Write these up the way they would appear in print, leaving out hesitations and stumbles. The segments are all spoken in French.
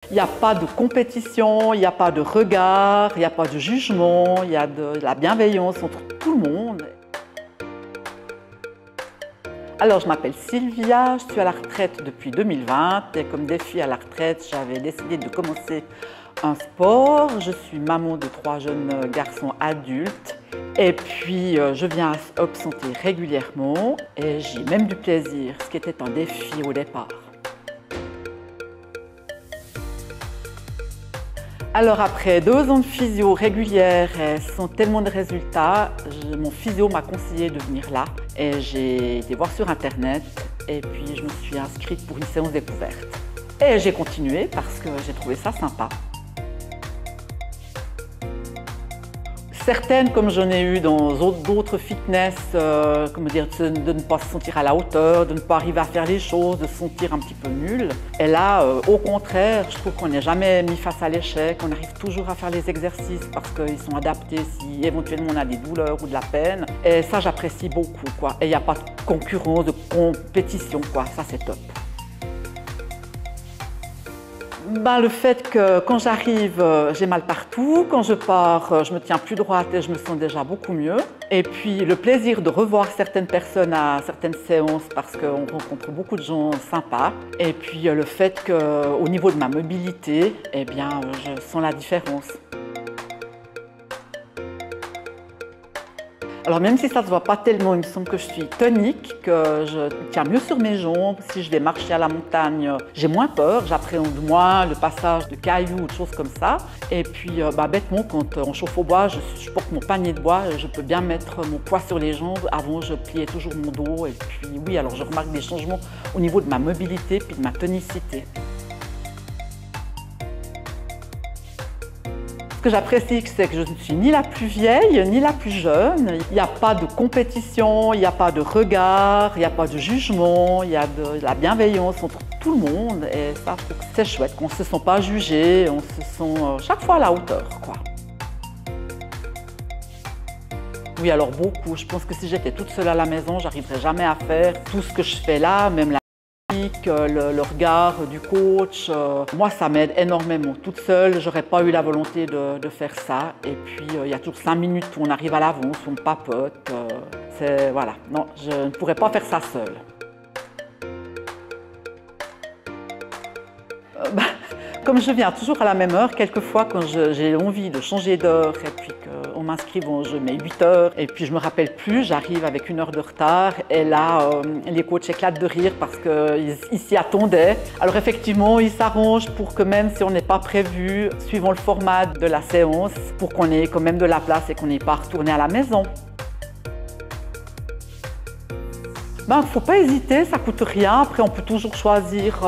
Il n'y a pas de compétition, il n'y a pas de regard, il n'y a pas de jugement, il y a de la bienveillance entre tout le monde. Alors, je m'appelle Sylvia, je suis à la retraite depuis 2020 et comme défi à la retraite, j'avais décidé de commencer un sport. Je suis maman de 3 jeunes garçons adultes et puis je viens à Up Santé régulièrement et j'ai même du plaisir, ce qui était un défi au départ. Alors après 2 ans de physio régulière et sans tellement de résultats, mon physio m'a conseillé de venir là et j'ai été voir sur internet et puis je me suis inscrite pour une séance découverte. Et j'ai continué parce que j'ai trouvé ça sympa. Certaines, comme j'en ai eu dans d'autres fitness, de ne pas se sentir à la hauteur, de ne pas arriver à faire les choses, de se sentir un petit peu nul. Et là, au contraire, je trouve qu'on n'est jamais mis face à l'échec, on arrive toujours à faire les exercices parce qu'ils sont adaptés si éventuellement on a des douleurs ou de la peine. Et ça, j'apprécie beaucoup, quoi. Et il n'y a pas de concurrence, de compétition, quoi. Ça, c'est top. Le fait que quand j'arrive, j'ai mal partout. Quand je pars, je me tiens plus droite et je me sens déjà beaucoup mieux. Et puis le plaisir de revoir certaines personnes à certaines séances parce qu'on rencontre beaucoup de gens sympas. Et puis le fait qu'au niveau de ma mobilité, eh bien, je sens la différence. Alors même si ça ne se voit pas tellement, il me semble que je suis tonique, que je tiens mieux sur mes jambes. Si je vais marcher à la montagne, j'ai moins peur, j'appréhende moins le passage de cailloux ou de choses comme ça. Et puis bêtement, quand on chauffe au bois, je porte mon panier de bois, je peux bien mettre mon poids sur les jambes. Avant, je pliais toujours mon dos. Et puis oui, alors je remarque des changements au niveau de ma mobilité puis de ma tonicité. Ce que j'apprécie, c'est que je ne suis ni la plus vieille, ni la plus jeune. Il n'y a pas de compétition, il n'y a pas de regard, il n'y a pas de jugement, il y a de la bienveillance entre tout le monde. Et ça, je trouve que c'est chouette, qu'on ne se sent pas jugé, on se sent chaque fois à la hauteur, quoi. Oui, alors beaucoup. Je pense que si j'étais toute seule à la maison, j'arriverais jamais à faire tout ce que je fais là, même le regard du coach. Moi, ça m'aide énormément. Toute seule, j'aurais pas eu la volonté de faire ça. Et puis, il y a toujours 5 minutes où on arrive à l'avance, où on papote. Voilà. Non, je ne pourrais pas faire ça seule. Comme je viens toujours à la même heure, quelquefois quand j'ai envie de changer d'heure et puis qu'on m'inscrit, bon, je mets 8 heures et puis je me rappelle plus, j'arrive avec 1 heure de retard et là, les coachs éclatent de rire parce qu'ils s'y attendaient. Alors effectivement, ils s'arrangent pour que même si on n'est pas prévu, suivant le format de la séance, pour qu'on ait quand même de la place et qu'on n'ait pas à retourner à la maison. Il ne faut pas hésiter, ça ne coûte rien. Après, on peut toujours choisir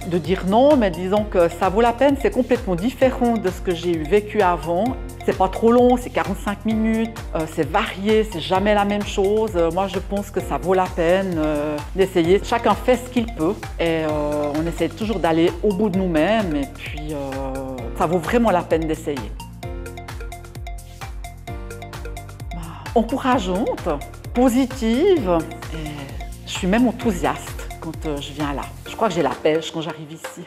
de dire non, mais disons que ça vaut la peine. C'est complètement différent de ce que j'ai vécu avant. C'est pas trop long, c'est 45 minutes, c'est varié, c'est jamais la même chose. Moi, je pense que ça vaut la peine d'essayer. Chacun fait ce qu'il peut et on essaie toujours d'aller au bout de nous-mêmes. Et puis, ça vaut vraiment la peine d'essayer. Encourageante, positive. Je suis même enthousiaste quand je viens là. Je crois que j'ai la pêche quand j'arrive ici.